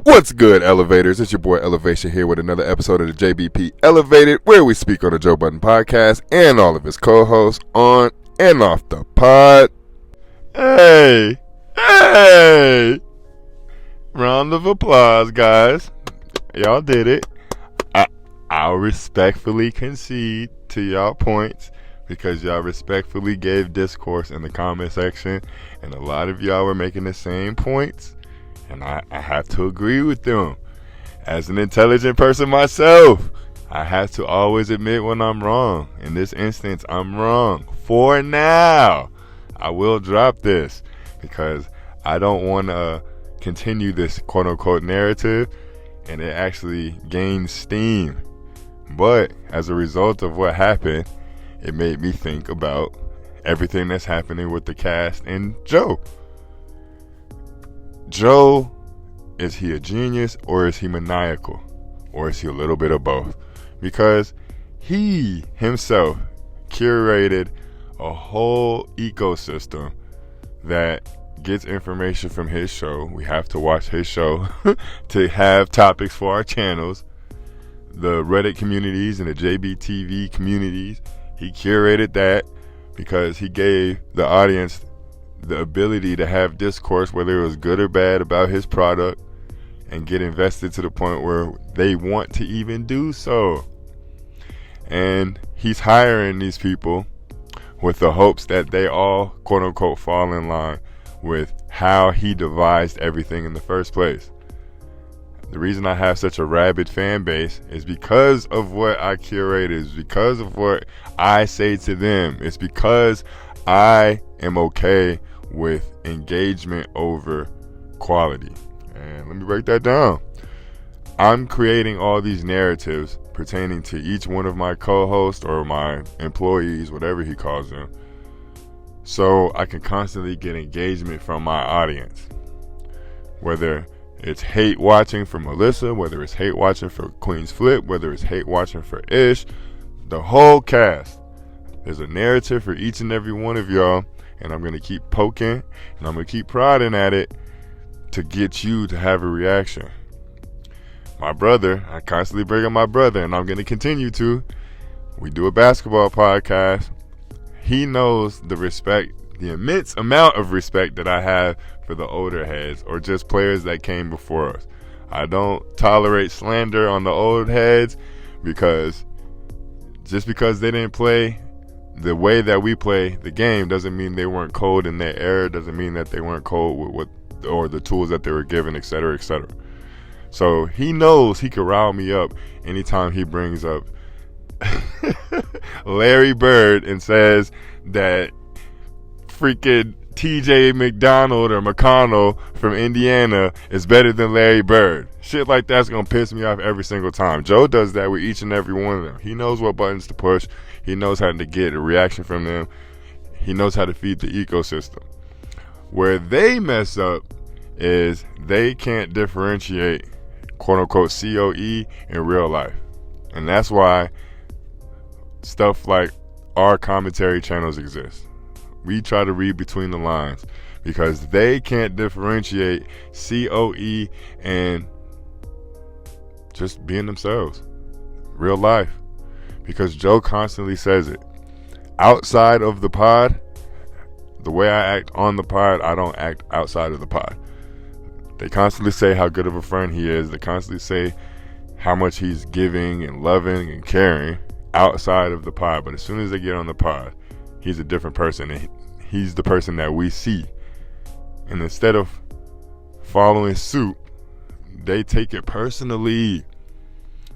What's good, elevators? It's your boy Elevation here with another episode of the JBP Elevated, where we speak on the Joe Budden podcast and all of his co-hosts on and off the pod. Hey! Round of applause, guys. Y'all did it. I'll respectfully concede to y'all points because y'all respectfully gave discourse in the comment section, and a lot of y'all were making the same points. And I have to agree with them. As an intelligent person myself, I have to always admit when I'm wrong. In this instance, I'm wrong. For now, I will drop this because I don't want to continue this quote-unquote narrative and it actually gains steam. But as a result of what happened, it made me think about everything that's happening with the cast and Joe. Joe, is he a genius or is he maniacal? Or is he a little bit of both? Because he himself curated a whole ecosystem that gets information from his show. We have to watch his show to have topics for our channels. The Reddit communities and the JBTV communities, he curated that because he gave the audience the ability to have discourse, whether it was good or bad, about his product and get invested to the point where they want to even do so. And he's hiring these people with the hopes that they all quote unquote fall in line with how he devised everything in the first place. The reason I have such a rabid fan base is because of what I curated, is because of what I say to them. It's because I am okay with engagement over quality. And let me break that down. I'm creating all these narratives pertaining to each one of my co-hosts or my employees, whatever he calls them, so I can constantly get engagement from my audience. Whether it's hate watching for Melissa, whether it's hate watching for Queen's Flip, whether it's hate watching for Ish, the whole cast. There's a narrative for each and every one of y'all. And I'm going to keep poking and I'm going to keep prodding at it to get you to have a reaction. My brother, I constantly bring up my brother and I'm going to continue to. We do a basketball podcast. He knows the respect, the immense amount of respect that I have for the older heads or just players that came before us. I don't tolerate slander on the old heads because just because they didn't play the way that we play the game doesn't mean they weren't cold in their era, doesn't mean that they weren't cold with what or the tools that they were given, etc., etc. So he knows he can rile me up anytime he brings up Larry Bird and says that freaking TJ McDonald or McConnell from Indiana is better than Larry Bird. Shit like that's gonna piss me off every single time. Joe does that with each and every one of them. He knows what buttons to push. He knows how to get a reaction from them. He knows how to feed the ecosystem. Where they mess up is they can't differentiate quote unquote COE in real life. And that's why stuff like our commentary channels exist. We try to read between the lines because they can't differentiate COE and just being themselves. Real life. Because Joe constantly says it. Outside of the pod, the way I act on the pod, I don't act outside of the pod. They constantly say how good of a friend he is. They constantly say how much he's giving and loving and caring outside of the pod. But as soon as they get on the pod, he's a different person. And he's the person that we see. And instead of following suit, they take it personally.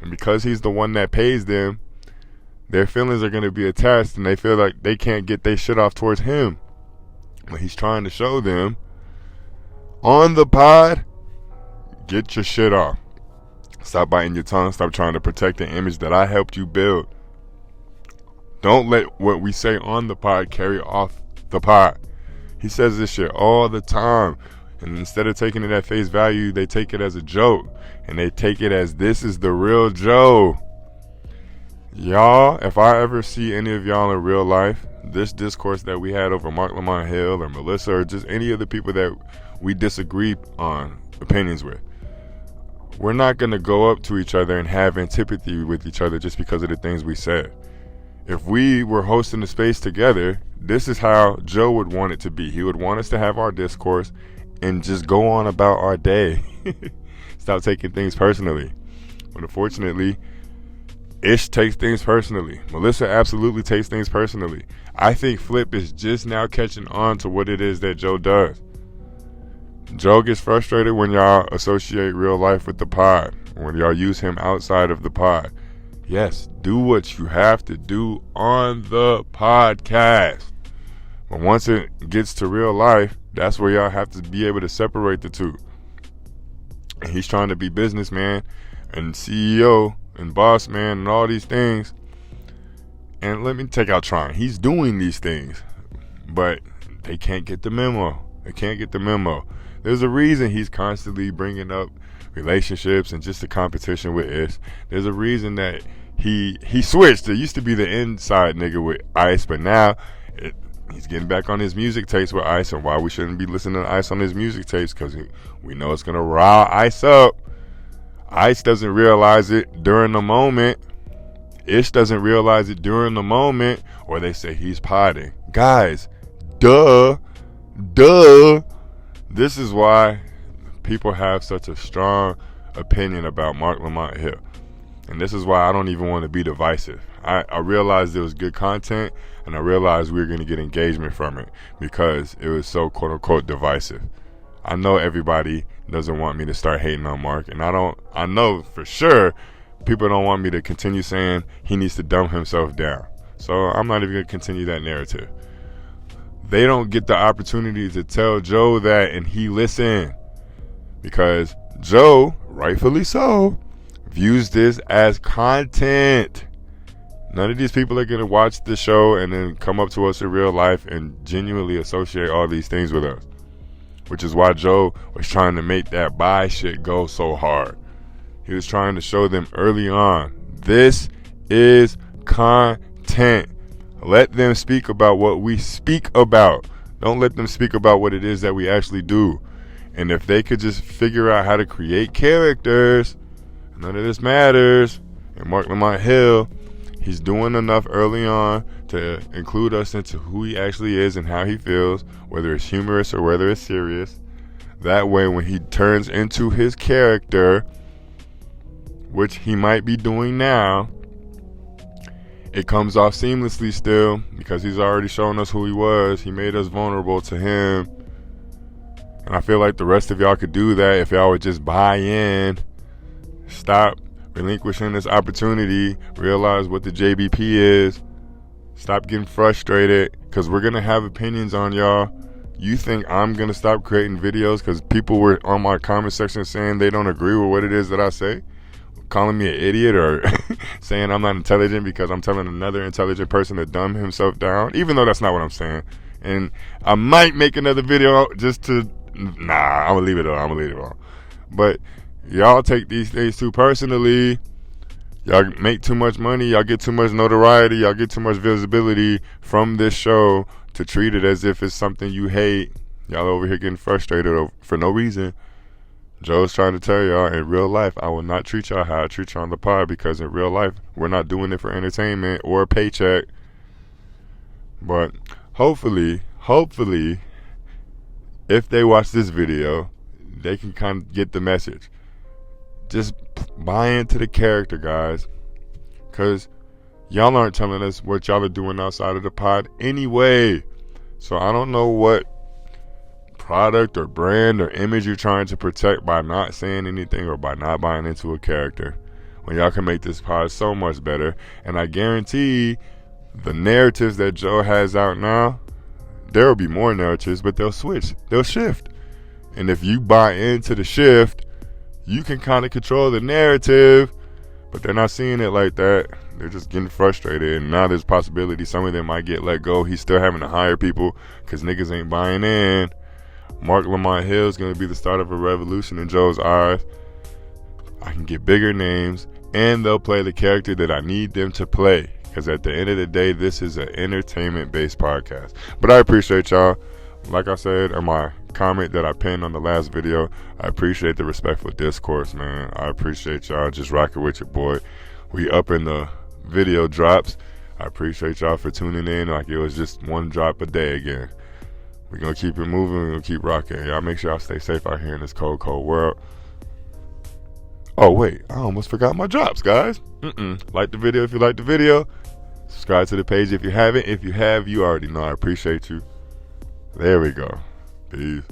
And because he's the one that pays them, their feelings are going to be attached and they feel like they can't get their shit off towards him. But he's trying to show them on the pod, get your shit off. Stop biting your tongue. Stop trying to protect the image that I helped you build. Don't let what we say on the pod carry off the pod. He says this shit all the time. And instead of taking it at face value, they take it as a joke. And they take it as this is the real Joe. Y'all, if I ever see any of y'all in real life, this discourse that we had over Mark Lamont Hill or Melissa or just any of the people that we disagree on opinions with, we're not going to go up to each other and have antipathy with each other just because of the things we said. If we were hosting a space together, this is how Joe would want it to be. He would want us to have our discourse and just go on about our day. Stop taking things personally. But unfortunately, Ish takes things personally. Melissa absolutely takes things personally. I think Flip is just now catching on to what it is that Joe does. Joe gets frustrated when y'all associate real life with the pod, when y'all use him outside of the pod. Yes, do what you have to do on the podcast. But once it gets to real life, that's where y'all have to be able to separate the two. And he's trying to be businessman and CEO and boss man and all these things. And let me take out trying. He's doing these things, but they can't get the memo. They can't get the memo. There's a reason he's constantly bringing up relationships and just the competition with Ish. There's a reason that he switched. It used to be the inside nigga with Ice, but now he's getting back on his music tapes with Ice, and why we shouldn't be listening to Ice on his music tapes, because we know it's going to rile Ice up. Ice doesn't realize it during the moment. Ish doesn't realize it during the moment, or they say he's potting. Guys, duh. This is why people have such a strong opinion about Mark Lamont Hill. And this is why I don't even want to be divisive. I realized it was good content, and I realized we were going to get engagement from it because it was so quote-unquote divisive. I know everybody doesn't want me to start hating on Mark, and I know for sure people don't want me to continue saying he needs to dumb himself down. So I'm not even going to continue that narrative. They don't get the opportunity to tell Joe that, and he listened, because Joe, rightfully so, views this as content. None of these people are going to watch the show and then come up to us in real life and genuinely associate all these things with us, which is why Joe was trying to make that buy shit go so hard. He was trying to show them early on, this is content. Let them speak about what we speak about. Don't let them speak about what it is that we actually do. And if they could just figure out how to create characters, none of this matters. And Mark Lamont Hill, he's doing enough early on to include us into who he actually is and how he feels, whether it's humorous or whether it's serious. That way, when he turns into his character, which he might be doing now, it comes off seamlessly still, because he's already shown us who he was. He made us vulnerable to him. And I feel like the rest of y'all could do that if y'all would just buy in, stop relinquishing this opportunity, realize what the JBP is, stop getting frustrated, because we're going to have opinions on y'all. You think I'm going to stop creating videos because people were on my comment section saying they don't agree with what it is that I say? Calling me an idiot, or saying I'm not intelligent because I'm telling another intelligent person to dumb himself down, even though that's not what I'm saying. And I might make another video just to, I'm gonna leave it alone. But y'all take these things too personally. Y'all make too much money, y'all get too much notoriety, y'all get too much visibility from this show to treat it as if it's something you hate. Y'all over here getting frustrated for no reason. Joe's trying to tell y'all, in real life, I will not treat y'all how I treat y'all on the pod, because in real life, we're not doing it for entertainment or a paycheck. But hopefully, if they watch this video, they can kind of get the message. Just buy into the character, guys, because y'all aren't telling us what y'all are doing outside of the pod anyway. So I don't know what product or brand or image you're trying to protect by not saying anything or by not buying into a character, when y'all can make this pod so much better. And I guarantee the narratives that Joe has out now, there will be more narratives, but they'll switch, they'll shift. And if you buy into the shift, you can kind of control the narrative. But they're not seeing it like that. They're just getting frustrated, and now there's possibility some of them might get let go. He's still having to hire people because niggas ain't buying in. Mark Lamont Hill is going to be the start of a revolution in Joe's eyes. I can get bigger names, and they'll play the character that I need them to play, because at the end of the day, this is an entertainment-based podcast. But I appreciate y'all. like I said in my comment that I pinned on the last video, I appreciate the respectful discourse, man. I appreciate y'all just rocking with your boy. We up in the video drops. I appreciate y'all for tuning in like it was just one drop a day again. We're going to keep it moving. We're going to keep rocking. Y'all make sure y'all stay safe out here in this cold, cold world. Oh, wait. I almost forgot my drops, guys. Like the video if you like the video. Subscribe to the page if you haven't. If you have, you already know. I appreciate you. There we go. Peace.